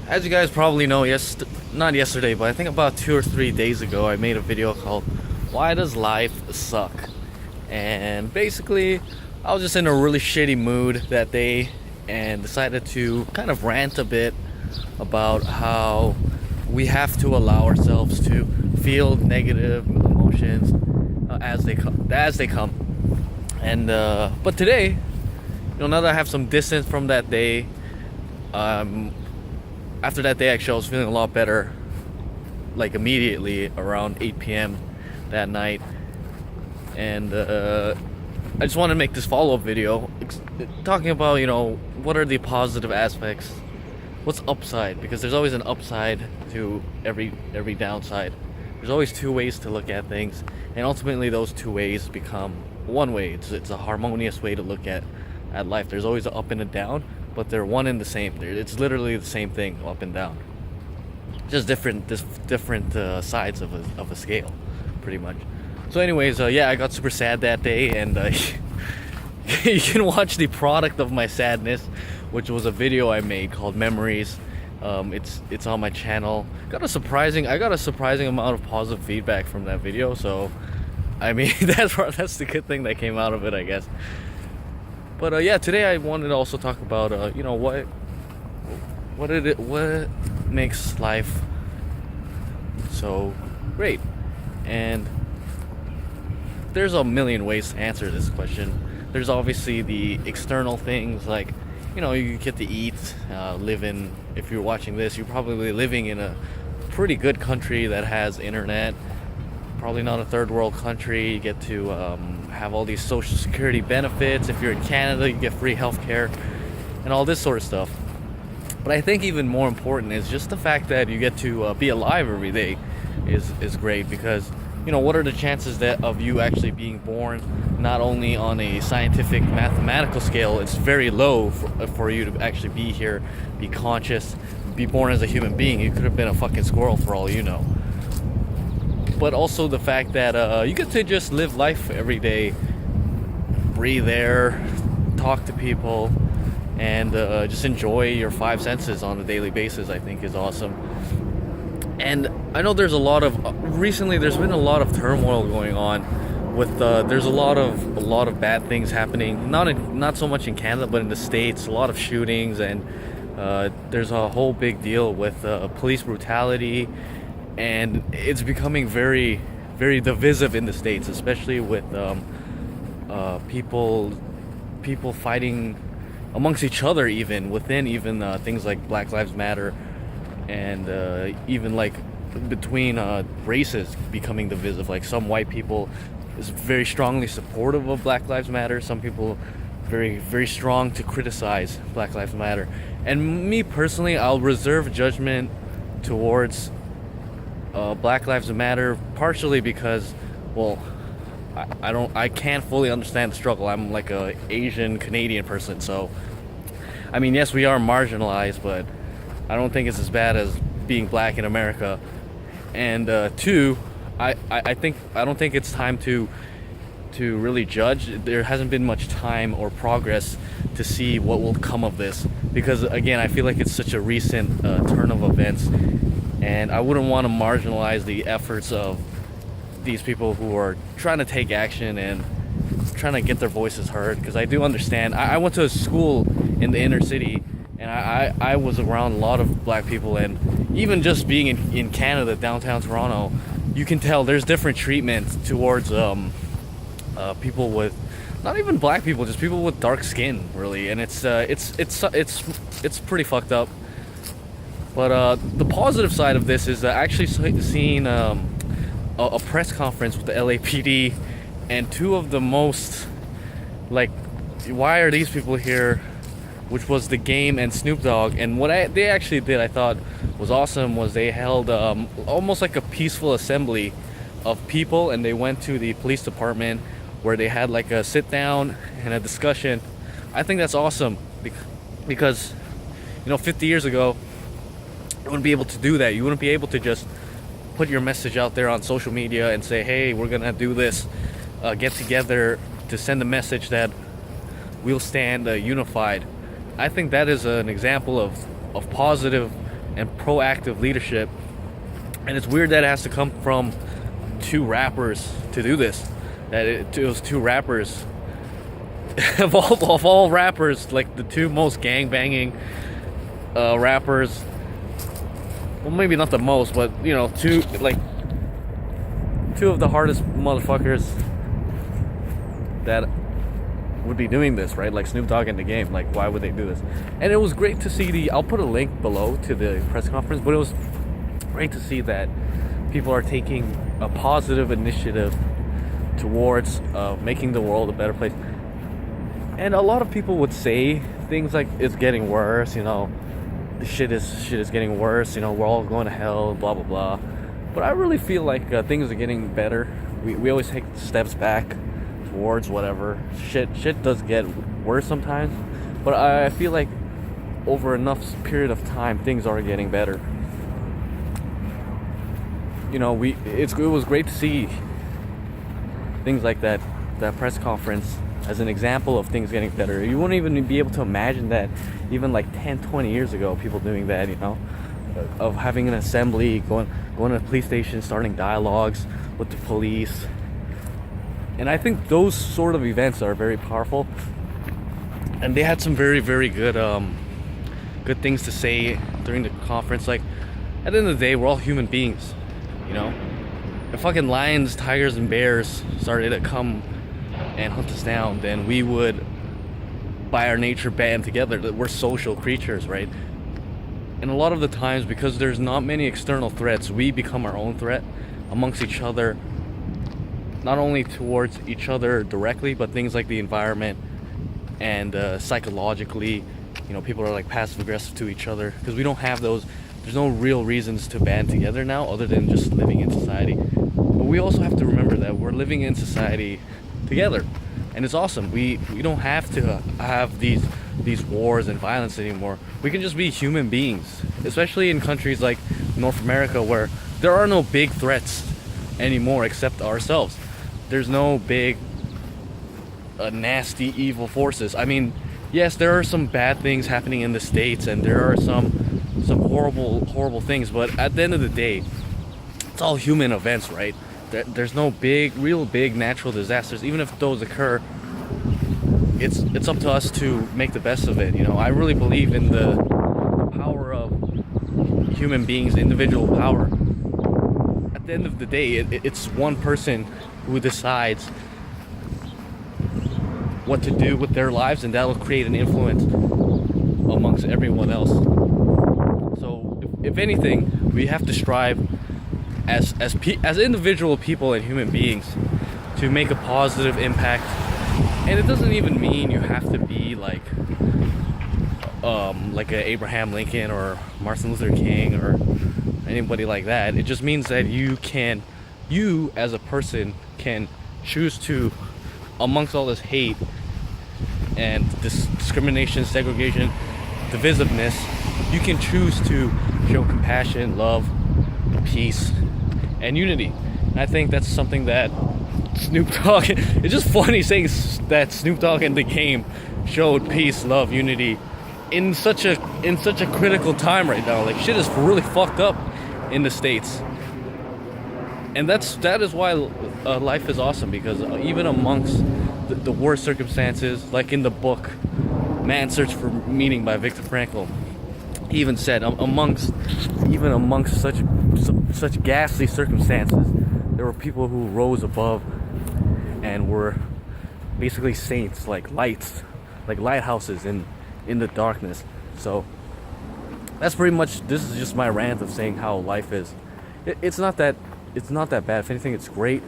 As you guys probably know, not yesterday, but I think about 2 or 3 days ago, I made a video called "Why Does Life Suck?" And basically, I was just in a really shitty mood that day and decided to kind of rant a bit about how we have to allow ourselves to feel negative emotions as they come. And but today, now that I have some distance from that day, um, after that day, actually, I was feeling a lot better, like immediately around 8 p.m. that night. And I just want to make this follow-up video talking about, what are the positive aspects, what's upside, because there's always an upside to every downside. There's always two ways to look at things, and ultimately those two ways become one way. It's a harmonious way to look at life. There's always an up and a down, but they're one and the same. It's literally the same thing, up and down. Just different sides of a scale, pretty much. So, anyways, yeah, I got super sad that day, and you can watch the product of my sadness, which was a video I made called Memories. It's on my channel. I got a surprising amount of positive feedback from that video. So, I mean, that's the good thing that came out of it, I guess. But yeah, today I wanted to also talk about what makes life so great. And there's a million ways to answer this question. There's obviously the external things, like, you get to eat, if you're watching this, you're probably living in a pretty good country that has internet. Probably not a third world country. You get to have all these social security benefits. If you're in Canada, you get free healthcare and all this sort of stuff. But I think even more important is just the fact that you get to be alive every day is great, because what are the chances of you actually being born? Not only on a scientific mathematical scale, it's very low for you to actually be here, be conscious, be born as a human being. You could have been a fucking squirrel for all you know. But also the fact that you get to just live life every day, breathe air, talk to people, and just enjoy your five senses on a daily basis, I think is awesome. And I know there's recently there's been a lot of turmoil going on with there's a lot of bad things happening, not so much in Canada, but in the States. A lot of shootings, and there's a whole big deal with police brutality, and it's becoming very, very divisive in the States, especially with people fighting amongst each other, even within things like Black Lives Matter, and even like between races becoming divisive. Like, some white people is very strongly supportive of Black Lives Matter. Some people very, very strong to criticize Black Lives Matter. And me personally, I'll reserve judgment towards Black Lives Matter, partially because, well, I can't fully understand the struggle. I'm like a Asian Canadian person, so I mean, yes, we are marginalized, but I don't think it's as bad as being black in America. And two, I don't think it's time to really judge. There hasn't been much time or progress to see what will come of this, because again, I feel like it's such a recent turn of events, and I wouldn't want to marginalize the efforts of these people who are trying to take action and trying to get their voices heard. Because I do understand. I went to a school in the inner city, and I was around a lot of black people, and even just being in Canada, downtown Toronto, you can tell there's different treatment towards people with, not even black people, just people with dark skin, really. And it's pretty fucked up. But the positive side of this is actually seeing a press conference with the LAPD, and two of the most, like, why are these people here, which was The Game and Snoop Dogg. And what they actually did, I thought was awesome, was they held almost like a peaceful assembly of people, and they went to the police department where they had like a sit down and a discussion. I think that's awesome, because 50 years ago, you wouldn't be able to do that. You wouldn't be able to just put your message out there on social media and say, hey, we're gonna do this, get together to send a message that we'll stand unified. I think that is an example of positive and proactive leadership. And it's weird that it has to come from two rappers to do this. That it was two rappers of all rappers, like the two most gang banging rappers. Well, maybe not the most, but you know, two of the hardest motherfuckers that would be doing this, right? Like Snoop Dogg and The Game. Like, why would they do this? And it was great to see I'll put a link below to the press conference, but it was great to see that people are taking a positive initiative towards making the world a better place. And a lot of people would say things like it's getting worse, you know, shit is getting worse, you know, we're all going to hell, blah blah blah. But I really feel like things are getting better. We always take steps back towards whatever. Shit does get worse sometimes, but I feel like over enough period of time things are getting better. You know, it was great to see things like that press conference as an example of things getting better. You wouldn't even be able to imagine that even like 10-20 years ago, people doing that, you know, of having an assembly, going to the police station, starting dialogues with the police. And I think those sort of events are very powerful, and they had some very, very good good things to say during the conference. Like, at the end of the day, we're all human beings, you know. If fucking lions, tigers, and bears started to come and hunt us down, then we would, by our nature, band together. That we're social creatures, right? And a lot of the times, because there's not many external threats, we become our own threat amongst each other. Not only towards each other directly, but things like the environment and psychologically. You know, people are like passive aggressive to each other because we don't have those. There's no real reasons to band together now other than just living in society. But we also have to remember that we're living in society together, and it's awesome. We don't have to have these wars and violence anymore. We can just be human beings, especially in countries like North America where there are no big threats anymore except ourselves. There's no big nasty evil forces. I mean, yes, there are some bad things happening in the States, and there are some horrible things, but at the end of the day, it's all human events, right? There's no real big natural disasters. Even if those occur, it's up to us to make the best of it. You know, I really believe in the power of human beings, individual power. At the end of the day, it's one person who decides what to do with their lives, and that will create an influence amongst everyone else. So, if anything, we have to strive as individual people and human beings to make a positive impact. And it doesn't even mean you have to be like a Abraham Lincoln or Martin Luther King or anybody like that. It just means that you as a person can choose to, amongst all this hate and this discrimination, segregation, divisiveness, you can choose to show compassion, love, peace, and unity. And I think that's something that Snoop Dogg, it's just funny saying that Snoop Dogg and The Game showed peace, love, unity in such a critical time right now. Like, shit is really fucked up in the States. And that is why life is awesome, because even amongst the worst circumstances, like in the book Man's Search for Meaning by Viktor Frankl, he even said amongst such ghastly circumstances, there were people who rose above and were basically saints, like lights, like lighthouses in the darkness. So that's pretty much, this is just my rant of saying how life is. It's not that bad. If anything, it's great.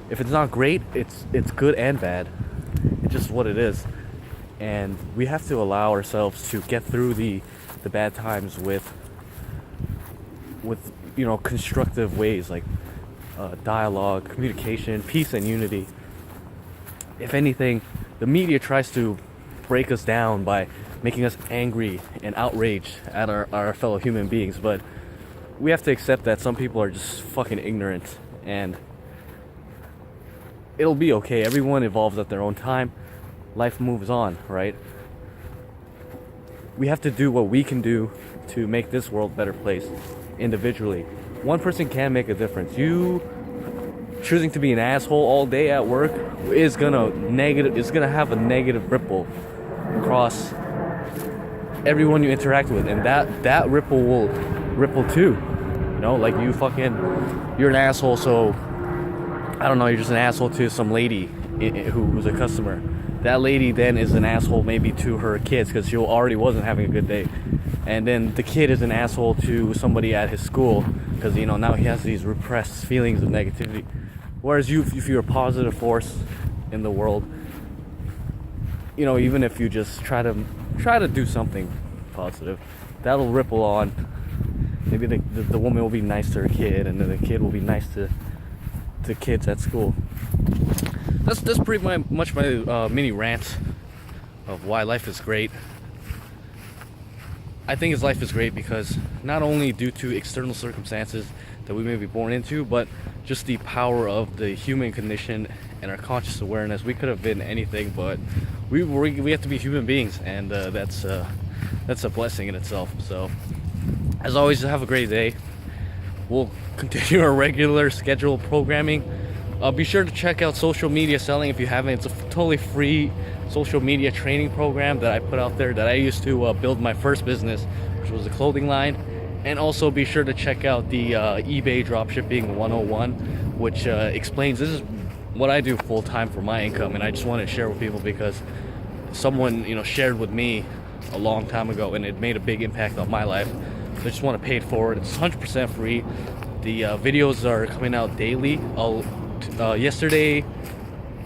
If it's not great, it's good and bad. It's just what it is. And we have to allow ourselves to get through the bad times with you know, constructive ways, like dialogue, communication, peace, and unity. If anything, the media tries to break us down by making us angry and outraged at our fellow human beings, but we have to accept that some people are just fucking ignorant, and it'll be okay. Everyone evolves at their own time. Life moves on, right? we have to do what we can do to make this world a better place individually. One person can make a difference. You choosing to be an asshole all day at work is gonna have a negative ripple across everyone you interact with, and that ripple will ripple too. You know, like you're an asshole, so I don't know, you're just an asshole to some lady who's a customer. That lady then is an asshole maybe to her kids because she already wasn't having a good day, and then the kid is an asshole to somebody at his school because now he has these repressed feelings of negativity. Whereas if you're a positive force in the world, even if you just try to do something positive, that'll ripple on. Maybe the woman will be nice to her kid, and then the kid will be nice to kids at school. That's pretty much my mini rant of why life is great. I think life is great because not only due to external circumstances that we may be born into, but just the power of the human condition and our conscious awareness. We could have been anything, but we have to be human beings, and that's a blessing in itself. So, as always, have a great day. We'll continue our regular scheduled programming. Be sure to check out Social Media Selling if you haven't. It's a totally free social media training program that I put out there that I used to build my first business, which was a clothing line. And also be sure to check out the eBay Dropshipping 101, which explains this is what I do full time for my income, and I just want to share with people because someone shared with me a long time ago, and it made a big impact on my life. So I just want to pay it forward. It's 100% free. The videos are coming out daily. Yesterday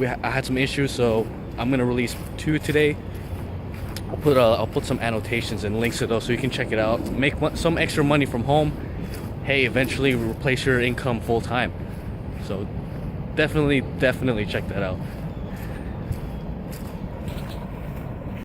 I had some issues, so I'm gonna release 2 today. I'll put some annotations and links to those so you can check it out. Make some extra money from home. Hey, eventually replace your income full time. So definitely check that out.